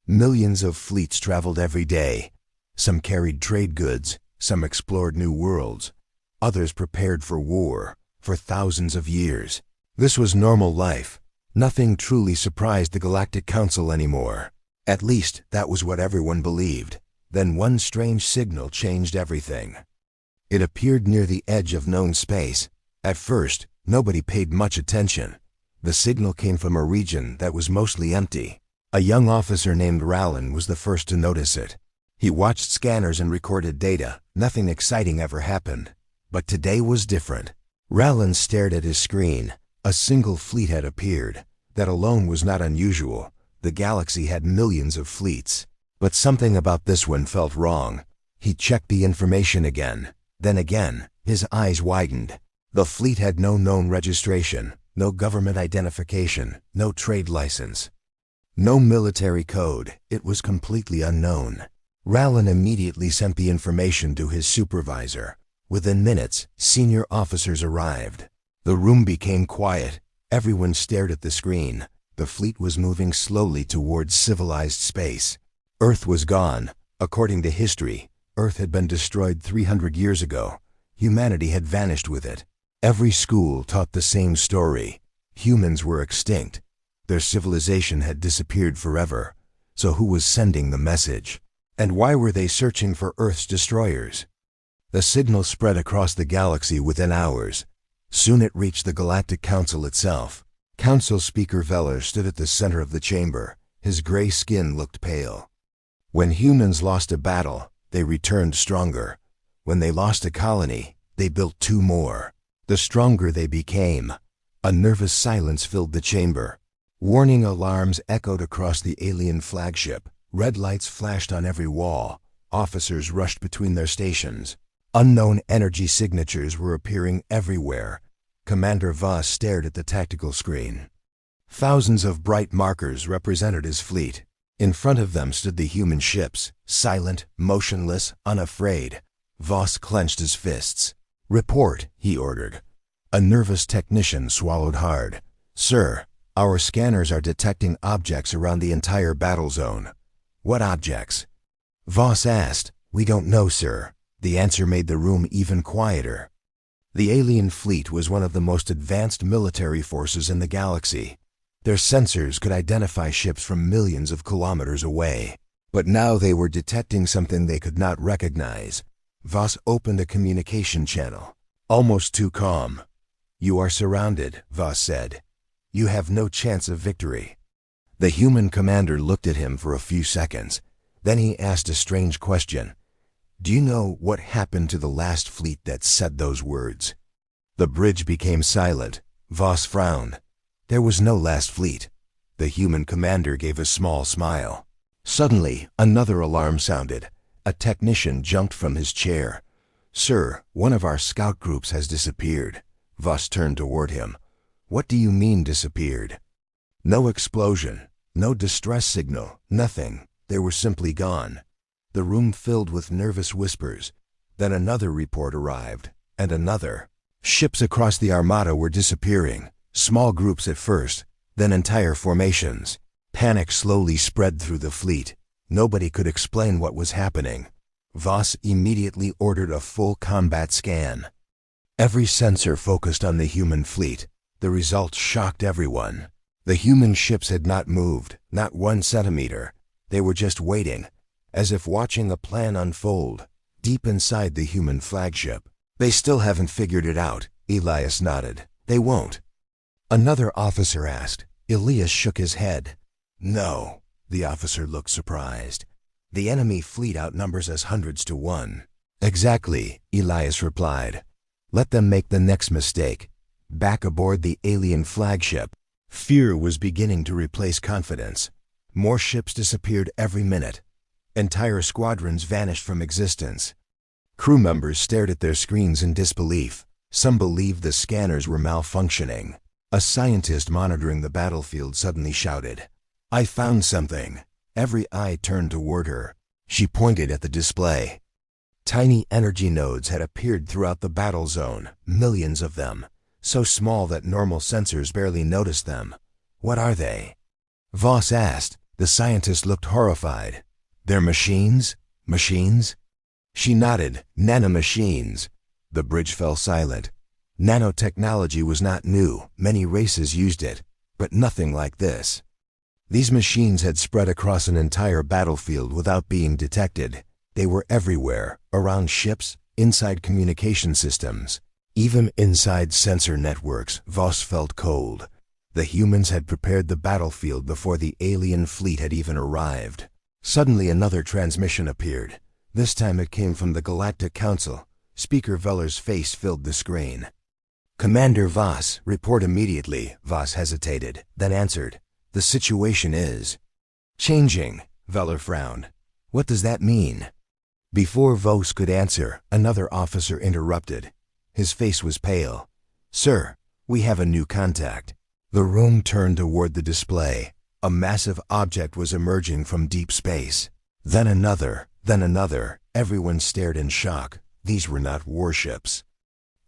Millions of fleets traveled every day. Some carried trade goods, some explored new worlds. Others prepared for war, for thousands of years. This was normal life. Nothing truly surprised the Galactic Council anymore. At least, that was what everyone believed. Then one strange signal changed everything. It appeared near the edge of known space. At first, nobody paid much attention. The signal came from a region that was mostly empty. A young officer named Rallen was the first to notice it. He watched scanners and recorded data. Nothing exciting ever happened. But today was different. Rallen stared at his screen. A single fleet had appeared. That alone was not unusual. The galaxy had millions of fleets. But something about this one felt wrong. He checked the information again. Then again, his eyes widened. The fleet had no known registration, no government identification, no trade license, no military code. It was completely unknown. Rallen immediately sent the information to his supervisor. Within minutes, senior officers arrived. The room became quiet. Everyone stared at the screen. The fleet was moving slowly towards civilized space. Earth was gone. According to history, Earth had been destroyed 300 years ago. Humanity had vanished with it. Every school taught the same story. Humans were extinct. Their civilization had disappeared forever. So who was sending the message? And why were they searching for Earth's destroyers? The signal spread across the galaxy within hours. Soon it reached the Galactic Council itself. Council Speaker Veller stood at the center of the chamber. His gray skin looked pale. When humans lost a battle, they returned stronger. When they lost a colony, they built two more. The stronger they became. A nervous silence filled the chamber. Warning alarms echoed across the alien flagship. Red lights flashed on every wall. Officers rushed between their stations. Unknown energy signatures were appearing everywhere. Commander Voss stared at the tactical screen. Thousands of bright markers represented his fleet. In front of them stood the human ships, silent, motionless, unafraid. Voss clenched his fists. "Report," he ordered. A nervous technician swallowed hard. "Sir, our scanners are detecting objects around the entire battle zone." "What objects?" Voss asked. "We don't know, sir." The answer made the room even quieter. The alien fleet was one of the most advanced military forces in the galaxy. Their sensors could identify ships from millions of kilometers away. But now they were detecting something they could not recognize. Voss opened a communication channel. Almost too calm. "You are surrounded," Voss said. "You have no chance of victory." The human commander looked at him for a few seconds. Then he asked a strange question. "Do you know what happened to the last fleet that said those words?" The bridge became silent. Voss frowned. There was no last fleet. The human commander gave a small smile. Suddenly, another alarm sounded. A technician jumped from his chair. "Sir, one of our scout groups has disappeared." Voss turned toward him. "What do you mean disappeared?" No explosion, no distress signal, nothing. They were simply gone. The room filled with nervous whispers. Then another report arrived, and another. Ships across the Armada were disappearing. Small groups at first, then entire formations. Panic slowly spread through the fleet. Nobody could explain what was happening. Voss immediately ordered a full combat scan. Every sensor focused on the human fleet. The results shocked everyone. The human ships had not moved, not 1 centimeter. They were just waiting, as if watching a plan unfold, deep inside the human flagship. "They still haven't figured it out," Elias nodded. "They won't." Another officer asked. Elias shook his head. "No." The officer looked surprised. "The enemy fleet outnumbers us hundreds to 1. "Exactly," Elias replied. "Let them make the next mistake." Back aboard the alien flagship, fear was beginning to replace confidence. More ships disappeared every minute. Entire squadrons vanished from existence. Crew members stared at their screens in disbelief. Some believed the scanners were malfunctioning. A scientist monitoring the battlefield suddenly shouted, "I found something." Every eye turned toward her. She pointed at the display. Tiny energy nodes had appeared throughout the battle zone, millions of them, so small that normal sensors barely noticed them. "What are they?" Voss asked. The scientist looked horrified. They're machines? Machines? She nodded. Nanomachines. The bridge fell silent. Nanotechnology was not new. Many races used it, but nothing like this. These machines had spread across an entire battlefield without being detected. They were everywhere, around ships, inside communication systems. Even inside sensor networks, Voss felt cold. The humans had prepared the battlefield before the alien fleet had even arrived. Suddenly another transmission appeared. This time it came from the Galactic Council. Speaker Veller's face filled the screen. "Commander Voss, report immediately." Voss hesitated, then answered. "The situation is changing." Veller frowned. "What does that mean?" Before Voss could answer, another officer interrupted. His face was pale. "Sir, we have a new contact." The room turned toward the display. A massive object was emerging from deep space. Then another, then another. Everyone stared in shock. These were not warships.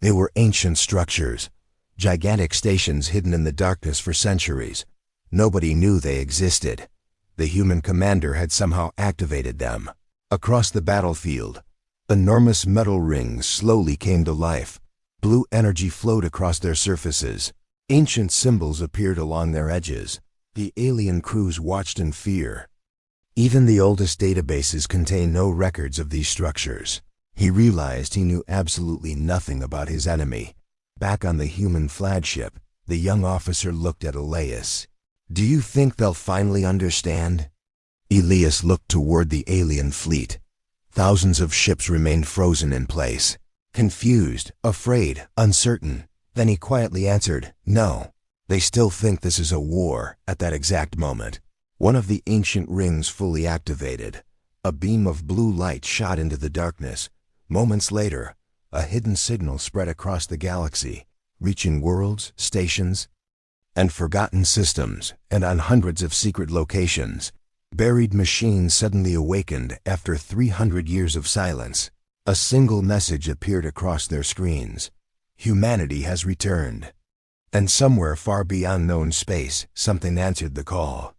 They were ancient structures, gigantic stations hidden in the darkness for centuries. Nobody knew they existed. The human commander had somehow activated them. Across the battlefield, enormous metal rings slowly came to life. Blue energy flowed across their surfaces. Ancient symbols appeared along their edges. The alien crews watched in fear. Even the oldest databases contain no records of these structures. He realized he knew absolutely nothing about his enemy. Back on the human flagship, the young officer looked at Elias. "Do you think they'll finally understand?" Elias looked toward the alien fleet. Thousands of ships remained frozen in place. Confused, afraid, uncertain. Then he quietly answered, "No. They still think this is a war." At that exact moment, one of the ancient rings fully activated. A beam of blue light shot into the darkness. Moments later, a hidden signal spread across the galaxy, reaching worlds, stations, and forgotten systems, and on hundreds of secret locations. Buried machines suddenly awakened after 300 years of silence. A single message appeared across their screens. Humanity has returned. And somewhere far beyond known space, something answered the call.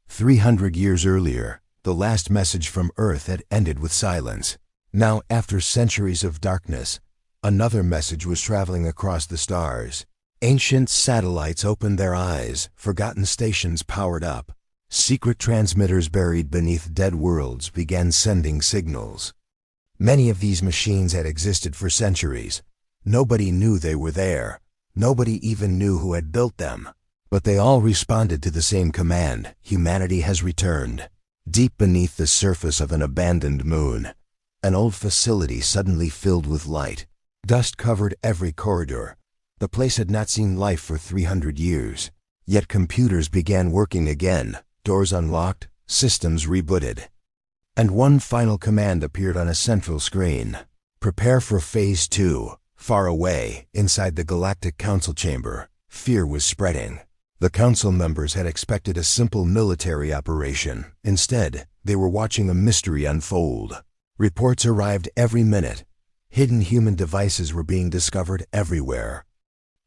300 years earlier, the last message from Earth had ended with silence. Now, after centuries of darkness, another message was traveling across the stars. Ancient satellites opened their eyes, forgotten stations powered up. Secret transmitters buried beneath dead worlds began sending signals. Many of these machines had existed for centuries. Nobody knew they were there. Nobody even knew who had built them. But they all responded to the same command: humanity has returned. Deep beneath the surface of an abandoned moon, an old facility suddenly filled with light. Dust covered every corridor. The place had not seen life for 300 years. Yet computers began working again, doors unlocked, systems rebooted. And one final command appeared on a central screen. "Prepare for Phase 2. Far away, inside the Galactic Council chamber, fear was spreading. The council members had expected a simple military operation. Instead, they were watching a mystery unfold. Reports arrived every minute. Hidden human devices were being discovered everywhere.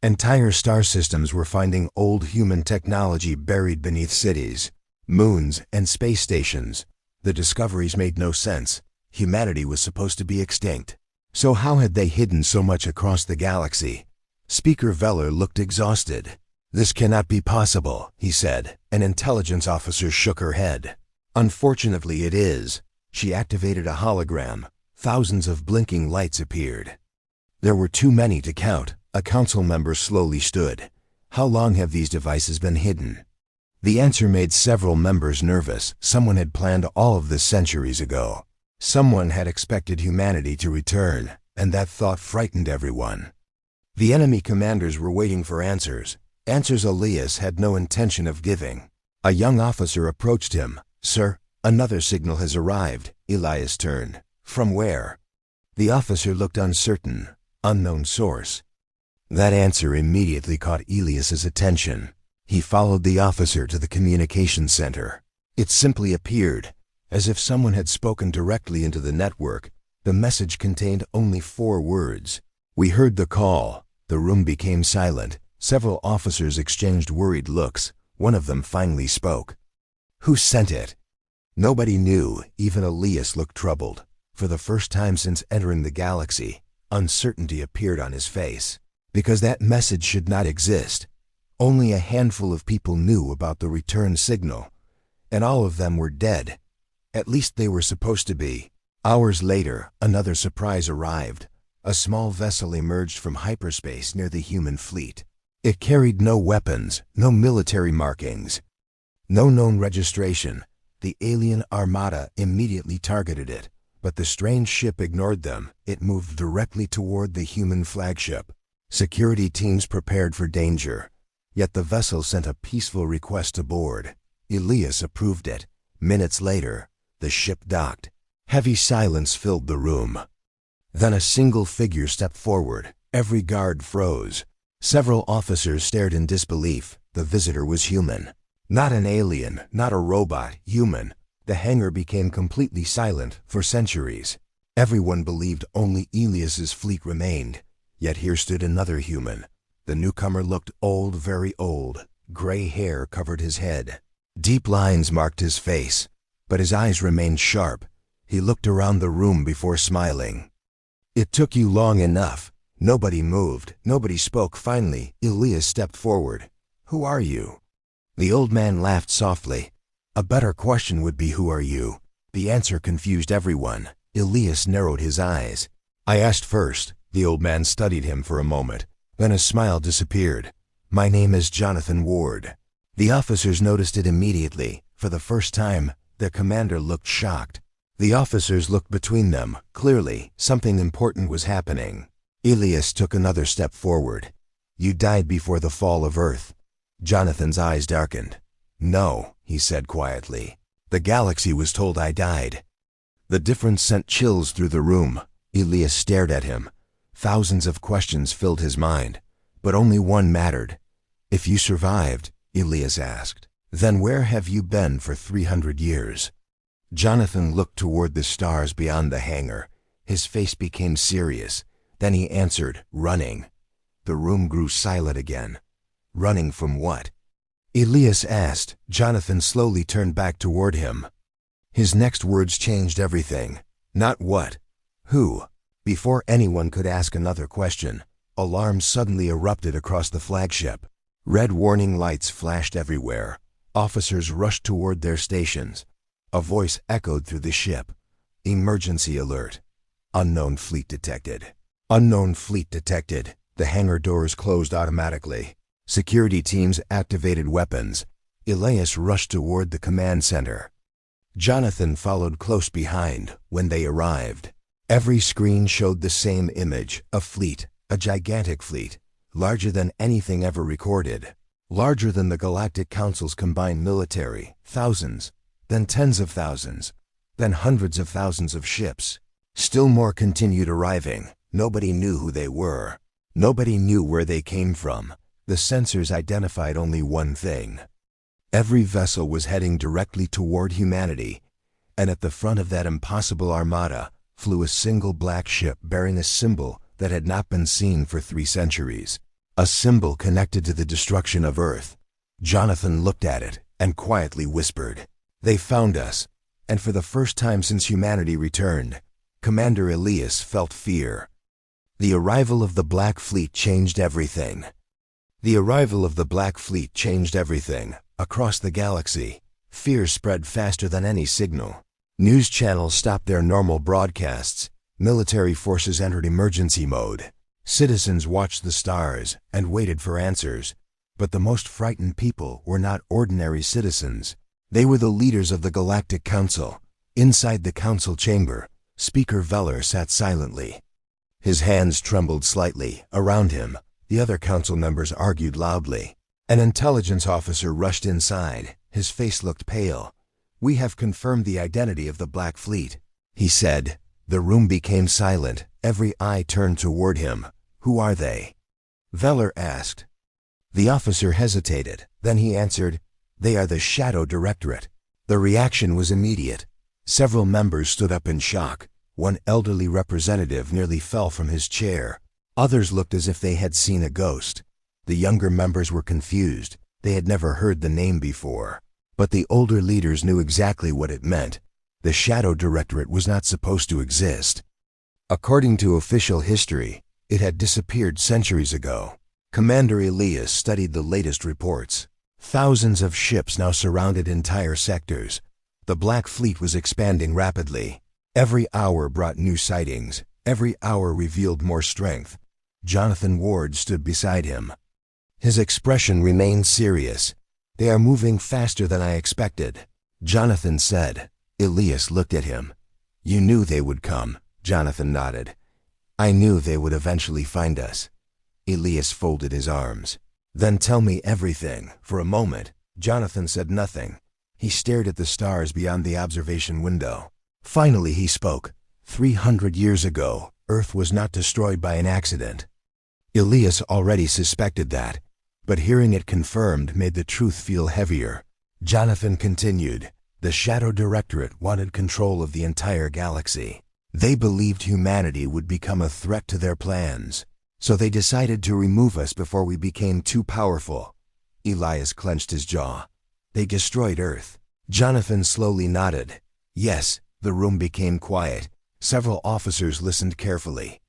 Entire star systems were finding old human technology buried beneath cities, moons, and space stations. The discoveries made no sense. Humanity was supposed to be extinct. So how had they hidden so much across the galaxy? Speaker Veller looked exhausted. "This cannot be possible," he said. An intelligence officer shook her head. "Unfortunately, it is." She activated a hologram. Thousands of blinking lights appeared. There were too many to count. A council member slowly stood. "How long have these devices been hidden?" The answer made several members nervous. Someone had planned all of this centuries ago. Someone had expected humanity to return, and that thought frightened everyone. The enemy commanders were waiting for answers. Answers Elias had no intention of giving. A young officer approached him. "Sir, another signal has arrived." Elias turned. "From where?" The officer looked uncertain. "Unknown source." That answer immediately caught Elias's attention. He followed the officer to the communication center. It simply appeared, as if someone had spoken directly into the network. The message contained only 4 words. "We heard the call." The room became silent. Several officers exchanged worried looks. One of them finally spoke. Who sent it? Nobody knew. Even Elias looked troubled. For the first time since entering the galaxy, uncertainty appeared on his face. Because that message should not exist. Only a handful of people knew about the return signal, and all of them were dead. At least they were supposed to be. Hours later, another surprise arrived. A small vessel emerged from hyperspace near the human fleet. It carried no weapons, no military markings, no known registration. The alien armada immediately targeted it, but the strange ship ignored them. It moved directly toward the human flagship. Security teams prepared for danger, yet the vessel sent a peaceful request to board. Elias approved it. Minutes later, the ship docked. Heavy silence filled the room. Then a single figure stepped forward. Every guard froze. Several officers stared in disbelief. The visitor was human. Not an alien, not a robot, human. The hangar became completely silent for centuries. Everyone believed only Elias's fleet remained. Yet here stood another human. The newcomer looked old, very old. Gray hair covered his head. Deep lines marked his face, but his eyes remained sharp. He looked around the room before smiling. It took you long enough. Nobody moved. Nobody spoke. Finally, Elias stepped forward. Who are you? The old man laughed softly. A better question would be, who are you? The answer confused everyone. Elias narrowed his eyes. I asked first. The old man studied him for a moment. Then his smile disappeared. My name is Jonathan Ward. The officers noticed it immediately. For the first time, their commander looked shocked. The officers looked between them. Clearly, something important was happening. Elias took another step forward. You died before the fall of Earth. Jonathan's eyes darkened. No, he said quietly. The galaxy was told I died. The difference sent chills through the room. Elias stared at him. Thousands of questions filled his mind, but only one mattered. If you survived, Elias asked, then where have you been for 300 years? Jonathan looked toward the stars beyond the hangar. His face became serious. Then he answered, running. The room grew silent again. Running from what? Elias asked. Jonathan slowly turned back toward him. His next words changed everything. Not what. Who? Before anyone could ask another question, alarms suddenly erupted across the flagship. Red warning lights flashed everywhere. Officers rushed toward their stations. A voice echoed through the ship. Emergency alert. Unknown fleet detected. Unknown fleet detected. The hangar doors closed automatically. Security teams activated weapons. Elias rushed toward the command center. Jonathan followed close behind. When they arrived, every screen showed the same image. A fleet, a gigantic fleet, larger than anything ever recorded. Larger than the Galactic Council's combined military. Thousands, then tens of thousands, then hundreds of thousands of ships. Still more continued arriving. Nobody knew who they were. Nobody knew where they came from. The sensors identified only one thing. Every vessel was heading directly toward humanity, and at the front of that impossible armada flew a single black ship bearing a symbol that had not been seen for 3 centuries. A symbol connected to the destruction of Earth. Jonathan looked at it and quietly whispered, "They found us." And for the first time since humanity returned, Commander Elias felt fear. The arrival of the Black Fleet changed everything. The arrival of the Black Fleet changed everything. Across the galaxy, fear spread faster than any signal. News channels stopped their normal broadcasts. Military forces entered emergency mode. Citizens watched the stars and waited for answers. But the most frightened people were not ordinary citizens. They were the leaders of the Galactic Council. Inside the council chamber, Speaker Veller sat silently. His hands trembled slightly. Around him, the other council members argued loudly. An intelligence officer rushed inside. His face looked pale. "We have confirmed the identity of the Black Fleet," he said. The room became silent. Every eye turned toward him. "Who are they?" Veller asked. The officer hesitated. Then he answered, "They are the Shadow Directorate." The reaction was immediate. Several members stood up in shock. One elderly representative nearly fell from his chair. Others looked as if they had seen a ghost. The younger members were confused. They had never heard the name before. But the older leaders knew exactly what it meant. The Shadow Directorate was not supposed to exist. According to official history, it had disappeared centuries ago. Commander Elias studied the latest reports. Thousands of ships now surrounded entire sectors. The Black Fleet was expanding rapidly. Every hour brought new sightings. Every hour revealed more strength. Jonathan Ward stood beside him. His expression remained serious. "They are moving faster than I expected," Jonathan said. Elias looked at him. "You knew they would come," Jonathan nodded. "I knew they would eventually find us." Elias folded his arms. "Then tell me everything." For a moment, Jonathan said nothing. He stared at the stars beyond the observation window. Finally he spoke. 300 years ago, Earth was not destroyed by an accident. Elias already suspected that, but hearing it confirmed made the truth feel heavier. Jonathan continued. The Shadow Directorate wanted control of the entire galaxy. They believed humanity would become a threat to their plans. So they decided to remove us before we became too powerful. Elias clenched his jaw. They destroyed Earth. Jonathan slowly nodded. Yes. The room became quiet. Several officers listened carefully.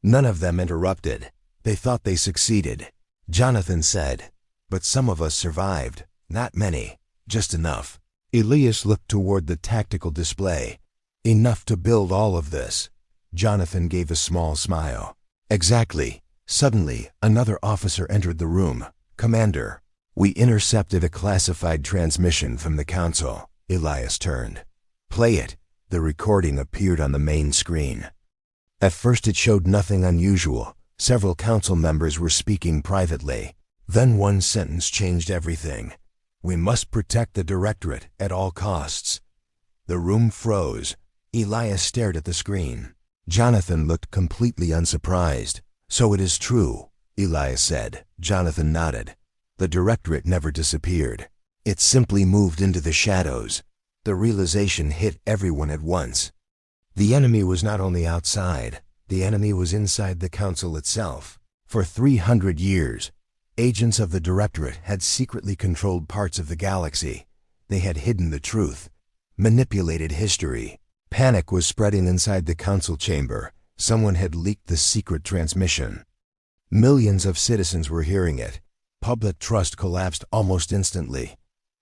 None of them interrupted. They thought they succeeded. Jonathan said, "But some of us survived. Not many. Just enough." Elias looked toward the tactical display. "Enough to build all of this." Jonathan gave a small smile. "Exactly." Suddenly, another officer entered the room. "Commander, we intercepted a classified transmission from the Council." Elias turned. "Play it." The recording appeared on the main screen. At first it showed nothing unusual. Several council members were speaking privately. Then one sentence changed everything. "We must protect the Directorate at all costs." The room froze. Elias stared at the screen. Jonathan looked completely unsurprised. "So it is true," Elias said. Jonathan nodded. "The Directorate never disappeared. It simply moved into the shadows." The realization hit everyone at once. The enemy was not only outside, the enemy was inside the Council itself. For 300 years, agents of the Directorate had secretly controlled parts of the galaxy. They had hidden the truth, manipulated history. Panic was spreading inside the Council chamber. Someone had leaked the secret transmission. Millions of citizens were hearing it. Public trust collapsed almost instantly.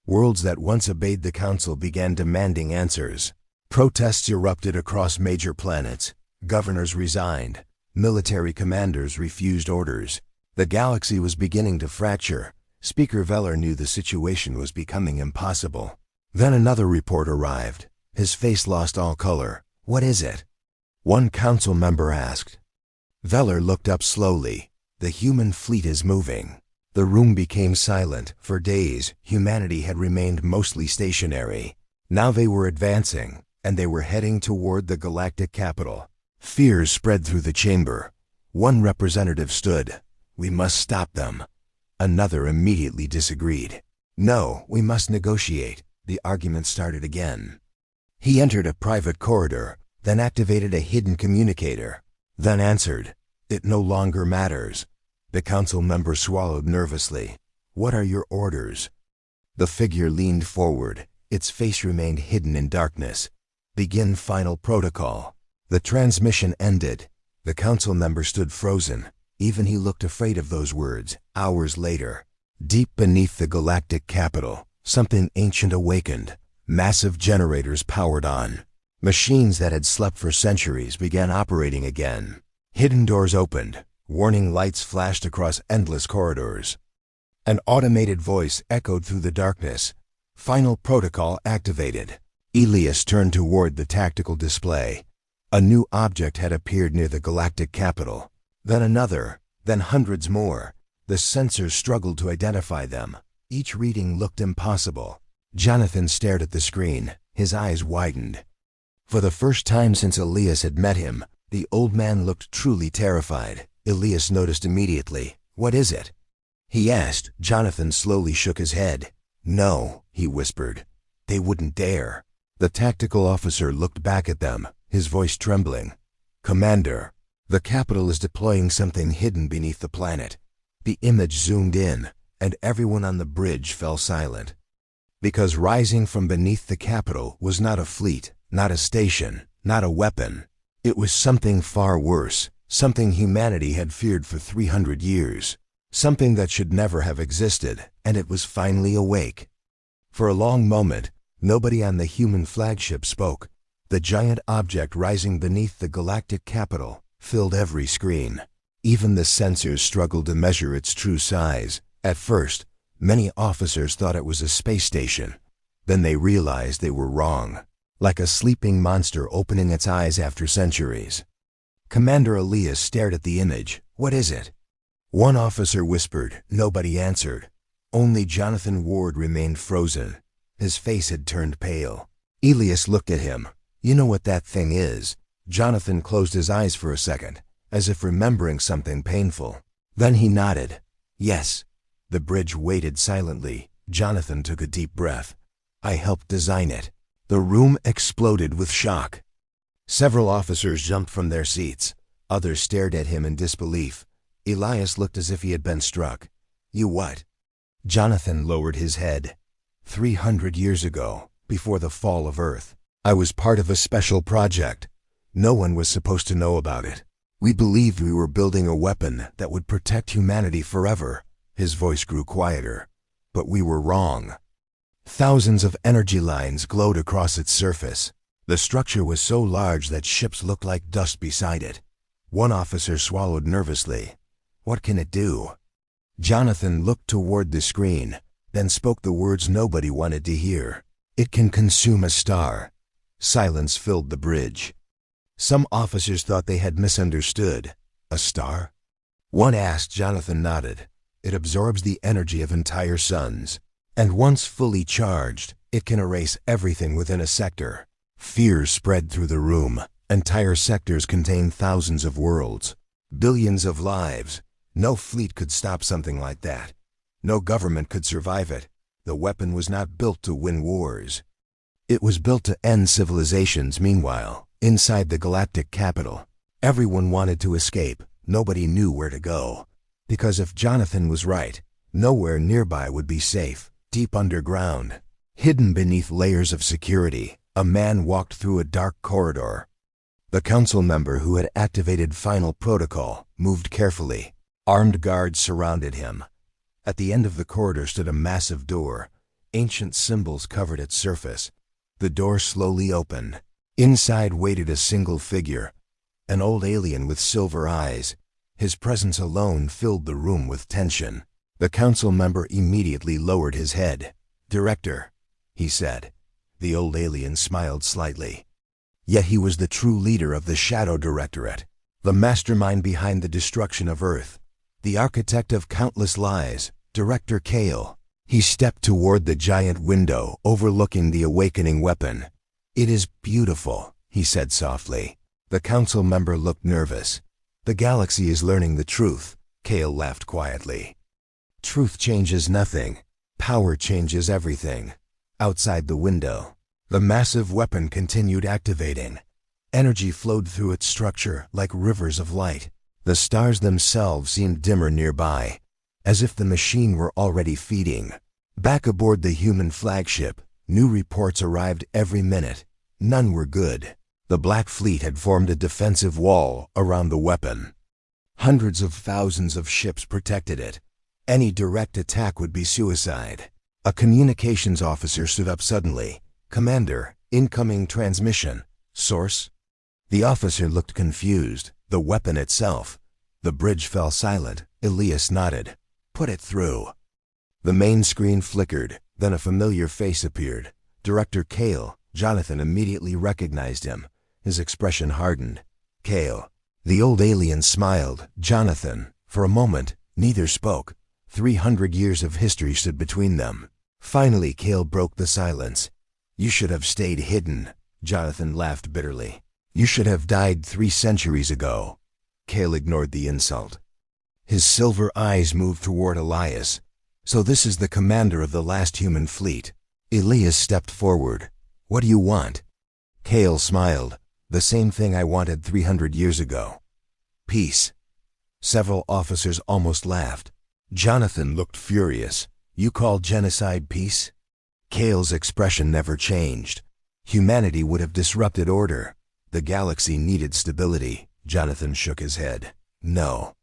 Worlds that once obeyed the Council began demanding answers. Protests erupted across major planets. Governors resigned. Military commanders refused orders. The galaxy was beginning to fracture. Speaker Veller knew the situation was becoming impossible. Then another report arrived. His face lost all color. "What is it?" one council member asked. Veller looked up slowly. "The human fleet is moving." The room became silent. For days, humanity had remained mostly stationary. Now they were advancing, and they were heading toward the galactic capital. Fears spread through the chamber. One representative stood. "We must stop them." Another immediately disagreed. "No, we must negotiate." The argument started again. He entered a private corridor, then activated a hidden communicator, then answered. "It no longer matters." The council member swallowed nervously. "What are your orders?" The figure leaned forward. Its face remained hidden in darkness. "Begin final protocol." The transmission ended. The council member stood frozen. Even he looked afraid of those words. Hours later, deep beneath the galactic capital, something ancient awakened. Massive generators powered on. Machines that had slept for centuries began operating again. Hidden doors opened. Warning lights flashed across endless corridors. An automated voice echoed through the darkness. Final protocol activated. Elias turned toward the tactical display. A new object had appeared near the galactic capital. Then another, then hundreds more. The sensors struggled to identify them. Each reading looked impossible. Jonathan stared at the screen. His eyes widened. For the first time since Elias had met him, the old man looked truly terrified. Elias noticed immediately. "What is it?" he asked. Jonathan slowly shook his head. "No," he whispered. "They wouldn't dare." The tactical officer looked back at them, his voice trembling. "Commander, the capital is deploying something hidden beneath the planet." The image zoomed in, and everyone on the bridge fell silent. Because rising from beneath the capital was not a fleet, not a station, not a weapon. It was something far worse, something humanity had feared for 300 years, something that should never have existed, and it was finally awake. For a long moment, nobody on the human flagship spoke. The giant object rising beneath the galactic capital filled every screen. Even the sensors struggled to measure its true size. At first, many officers thought it was a space station. Then they realized they were wrong, like a sleeping monster opening its eyes after centuries. Commander Elias stared at the image. "What is it?" One officer whispered. Nobody answered. Only Jonathan Ward remained frozen. His face had turned pale. Elias looked at him. "You know what that thing is?" Jonathan closed his eyes for a second, as if remembering something painful. Then he nodded. "Yes." The bridge waited silently. Jonathan took a deep breath. "I helped design it." The room exploded with shock. Several officers jumped from their seats. Others stared at him in disbelief. Elias looked as if he had been struck. "You what?" Jonathan lowered his head. 300 years ago, before the fall of Earth, I was part of a special project. No one was supposed to know about it. We believed we were building a weapon that would protect humanity forever. His voice grew quieter. But we were wrong. Thousands of energy lines glowed across its surface. The structure was so large that ships looked like dust beside it. One officer swallowed nervously. "What can it do?" Jonathan looked toward the screen, then spoke the words nobody wanted to hear. "It can consume a star." Silence filled the bridge. Some officers thought they had misunderstood. "A star?" One asked. Jonathan nodded. "It absorbs the energy of entire suns. And once fully charged, it can erase everything within a sector." Fear spread through the room. Entire sectors contained thousands of worlds, billions of lives. No fleet could stop something like that. No government could survive it. The weapon was not built to win wars. It was built to end civilizations. Meanwhile, inside the galactic capital, everyone wanted to escape. Nobody knew where to go. Because if Jonathan was right, nowhere nearby would be safe. Deep underground, hidden beneath layers of security, a man walked through a dark corridor. The council member who had activated final protocol moved carefully. Armed guards surrounded him. At the end of the corridor stood a massive door. Ancient symbols covered its surface. The door slowly opened. Inside waited a single figure, an old alien with silver eyes. His presence alone filled the room with tension. The council member immediately lowered his head. "Director," he said. The old alien smiled slightly. Yet he was the true leader of the Shadow Directorate, the mastermind behind the destruction of Earth, the architect of countless lies, Director Kale. He stepped toward the giant window overlooking the awakening weapon. "It is beautiful," he said softly. The council member looked nervous. "The galaxy is learning the truth," Kale laughed quietly. "Truth changes nothing. Power changes everything." Outside the window, the massive weapon continued activating. Energy flowed through its structure like rivers of light. The stars themselves seemed dimmer nearby, as if the machine were already feeding. Back aboard the human flagship, new reports arrived every minute. None were good. The Black Fleet had formed a defensive wall around the weapon. Hundreds of thousands of ships protected it. Any direct attack would be suicide. A communications officer stood up suddenly. "Commander, incoming transmission. Source?" The officer looked confused. The weapon itself. The bridge fell silent. Elias nodded. "Put it through." The main screen flickered. Then a familiar face appeared. Director Kale. Jonathan immediately recognized him. His expression hardened. "Kale." The old alien smiled. "Jonathan." For a moment, neither spoke. 300 years of history stood between them. Finally, Kale broke the silence. "You should have stayed hidden." Jonathan laughed bitterly. "You should have died 3 centuries ago." Kale ignored the insult. His silver eyes moved toward Elias. "So this is the commander of the last human fleet." Elias stepped forward. "What do you want?" Kale smiled. "The same thing I wanted 300 years ago. Peace." Several officers almost laughed. Jonathan looked furious. "You call genocide peace?" Kale's expression never changed. Humanity would have disrupted order. The galaxy needed stability. Jonathan shook his head. No.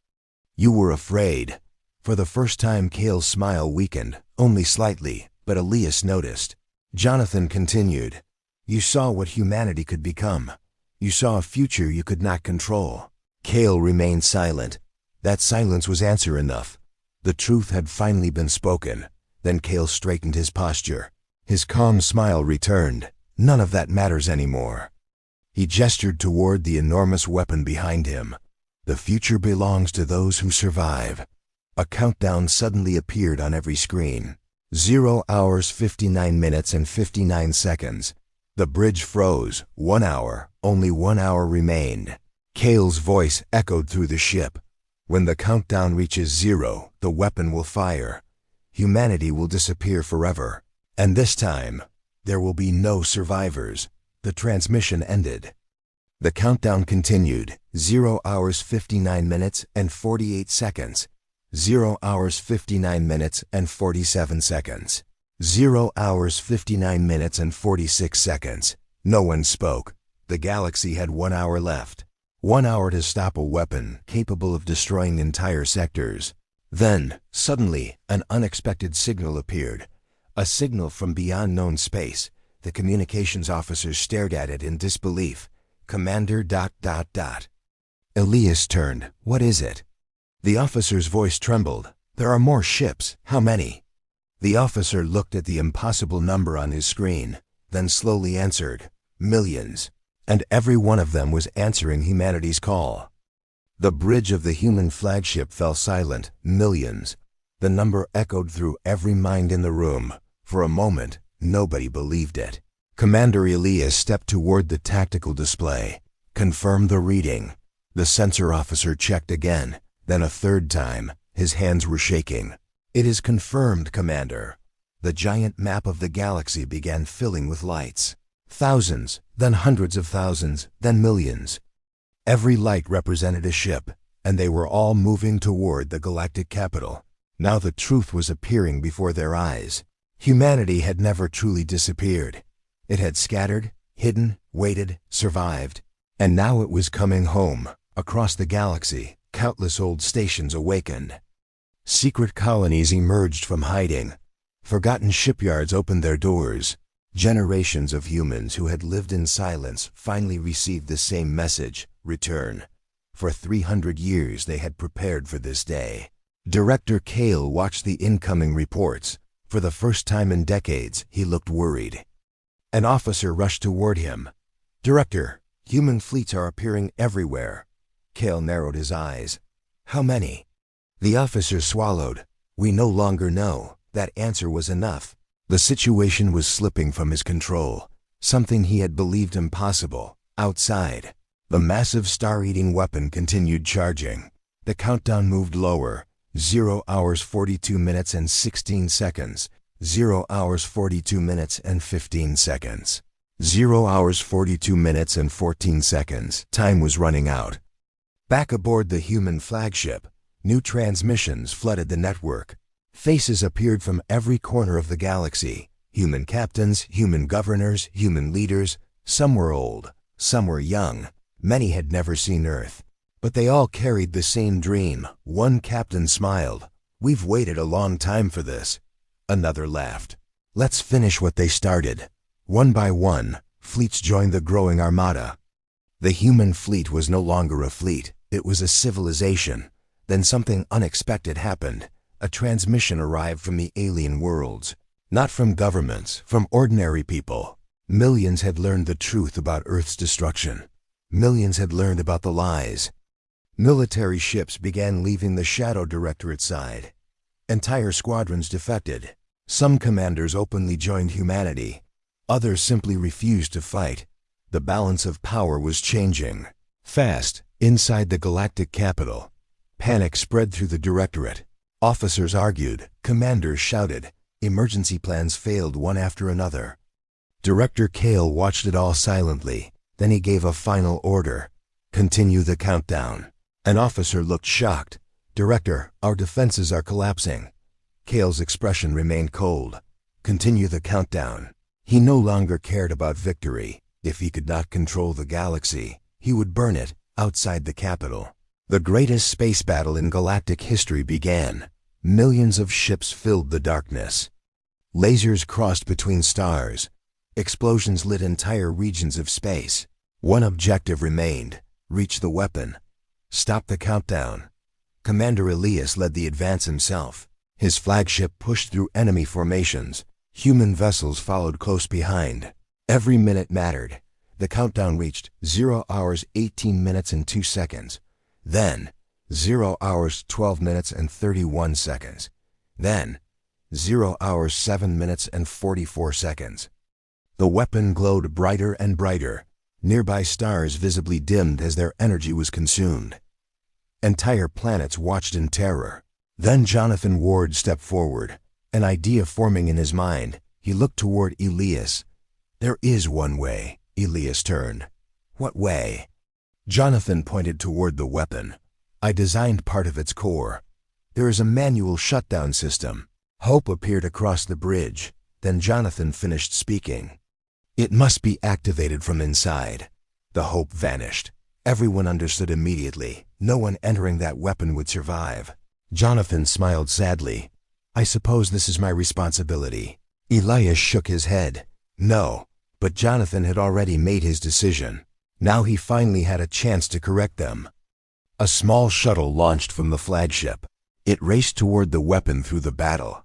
You were afraid. For the first time, Kale's smile weakened, only slightly, but Elias noticed. Jonathan continued. You saw what humanity could become. You saw a future you could not control. Kale remained silent. That silence was answer enough. The truth had finally been spoken. Then Kale straightened his posture. His calm smile returned. None of that matters anymore. He gestured toward the enormous weapon behind him. The future belongs to those who survive. A countdown suddenly appeared on every screen. 0 hours 59 minutes and 59 seconds. The bridge froze. 1 hour. Only 1 hour remained. Kale's voice echoed through the ship. When the countdown reaches 0, the weapon will fire. Humanity will disappear forever. And this time, there will be no survivors. The transmission ended. The countdown continued. 0 hours 59 minutes and 48 seconds. 0 hours 59 minutes and 47 seconds. 0 hours 59 minutes and 46 seconds. No one spoke. The galaxy had 1 hour left. 1 hour to stop a weapon capable of destroying entire sectors. Then, suddenly, an unexpected signal appeared. A signal from beyond known space. The communications officers stared at it in disbelief. Commander ... Elias turned. What is it? The officer's voice trembled. There are more ships. How many? The officer looked at the impossible number on his screen, then slowly answered. Millions. And every one of them was answering humanity's call. The bridge of the human flagship fell silent. Millions. The number echoed through every mind in the room. For a moment, nobody believed it. Commander Elias stepped toward the tactical display. Confirmed the reading. The sensor officer checked again, then a third time. His hands were shaking. It is confirmed, Commander. The giant map of the galaxy began filling with lights. Thousands, then hundreds of thousands, then millions. Every light represented a ship, and they were all moving toward the galactic capital. Now the truth was appearing before their eyes. Humanity had never truly disappeared. It had scattered, hidden, waited, survived. And now it was coming home. Across the galaxy, countless old stations awakened. Secret colonies emerged from hiding. Forgotten shipyards opened their doors. Generations of humans who had lived in silence finally received the same message, return. For 300 years they had prepared for this day. Director Kale watched the incoming reports. For the first time in decades, he looked worried. An officer rushed toward him. Director, human fleets are appearing everywhere. Kale narrowed his eyes. How many? The officer swallowed. We no longer know. That answer was enough. The situation was slipping from his control. Something he had believed impossible. Outside. The massive star-eating weapon continued charging. The countdown moved lower. 0 hours 42 minutes and 16 seconds. 0 hours 42 minutes and 15 seconds. 0 hours 42 minutes and 14 seconds. Time was running out. Back aboard the human flagship, new transmissions flooded the network. Faces appeared from every corner of the galaxy. Human captains, human governors, human leaders. Some were old, some were young. Many had never seen Earth. But they all carried the same dream. One captain smiled. We've waited a long time for this. Another laughed. Let's finish what they started. One by one, fleets joined the growing armada. The human fleet was no longer a fleet. It was a civilization. Then something unexpected happened. A transmission arrived from the alien worlds. Not from governments, from ordinary people. Millions had learned the truth about Earth's destruction. Millions had learned about the lies. Military ships began leaving the Shadow Directorate side. Entire squadrons defected. Some commanders openly joined humanity. Others simply refused to fight. The balance of power was changing. Fast, inside the galactic capital. Panic spread through the Directorate. Officers argued. Commanders shouted. Emergency plans failed one after another. Director Kale watched it all silently. Then he gave a final order. Continue the countdown. An officer looked shocked. Director, our defenses are collapsing. Kale's expression remained cold. Continue the countdown. He no longer cared about victory. If he could not control the galaxy, he would burn it outside the capital. The greatest space battle in galactic history began. Millions of ships filled the darkness. Lasers crossed between stars. Explosions lit entire regions of space. One objective remained: reach the weapon. Stop the countdown. Commander Elias led the advance himself. His flagship pushed through enemy formations. Human vessels followed close behind. Every minute mattered. The countdown reached 0 hours 18 minutes and 2 seconds. Then 0 hours 12 minutes and 31 seconds. Then 0 hours 7 minutes and 44 seconds. The weapon glowed brighter and brighter. Nearby stars visibly dimmed as their energy was consumed. Entire planets watched in terror. Then Jonathan Ward stepped forward, an idea forming in his mind. He looked toward Elias. "There is one way." Elias turned. "What way?" Jonathan pointed toward the weapon. "I designed part of its core. There is a manual shutdown system." Hope appeared across the bridge. Then Jonathan finished speaking. "It must be activated from inside." The hope vanished. Everyone understood immediately. No one entering that weapon would survive. Jonathan smiled sadly. "I suppose this is my responsibility." Elias shook his head. No, but Jonathan had already made his decision. Now he finally had a chance to correct them. A small shuttle launched from the flagship. It raced toward the weapon through the battle.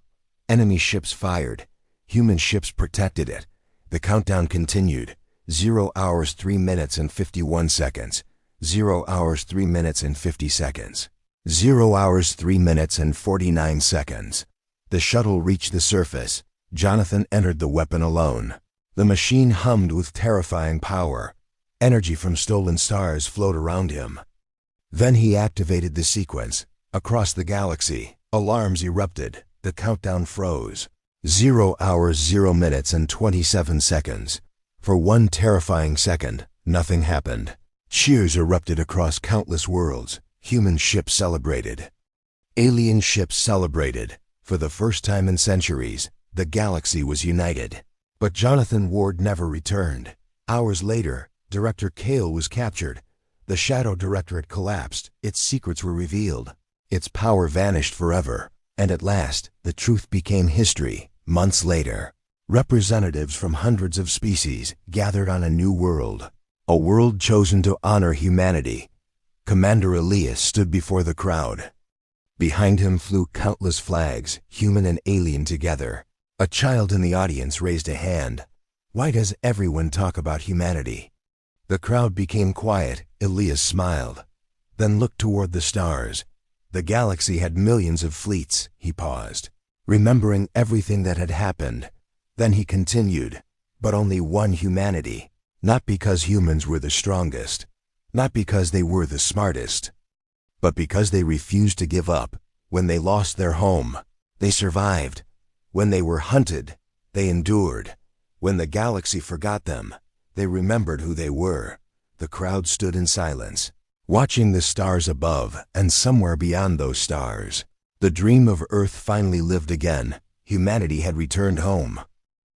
Enemy ships fired. Human ships protected it. The countdown continued. 0 hours 3 minutes and 51 seconds. 0 hours 3 minutes and 50 seconds. 0 hours 3 minutes and 49 seconds. The shuttle reached the surface. Jonathan entered the weapon alone. The machine hummed with terrifying power. Energy from stolen stars flowed around him. Then he activated the sequence. Across the galaxy, alarms erupted. The countdown froze. 0 hours 0 minutes and 27 seconds. For one terrifying second, nothing happened. Cheers erupted across countless worlds. Human ships celebrated. Alien ships celebrated. For the first time in centuries, the galaxy was united. But Jonathan Ward never returned. Hours later, Director Kale was captured. The Shadow Directorate collapsed. Its secrets were revealed. Its power vanished forever. And at last, the truth became history. Months later, representatives from hundreds of species gathered on a new world. A world chosen to honor humanity. Commander Elias stood before the crowd. Behind him flew countless flags, human and alien together. A child in the audience raised a hand. "Why does everyone talk about humanity?" The crowd became quiet. Elias smiled, then looked toward the stars. The galaxy had millions of fleets. He paused, remembering everything that had happened. Then he continued, "But only one humanity. Not because humans were the strongest, not because they were the smartest, but because they refused to give up. When they lost their home, they survived. When they were hunted, they endured. When the galaxy forgot them, they remembered who they were." The crowd stood in silence, watching the stars above and somewhere beyond those stars. The dream of Earth finally lived again. Humanity had returned home.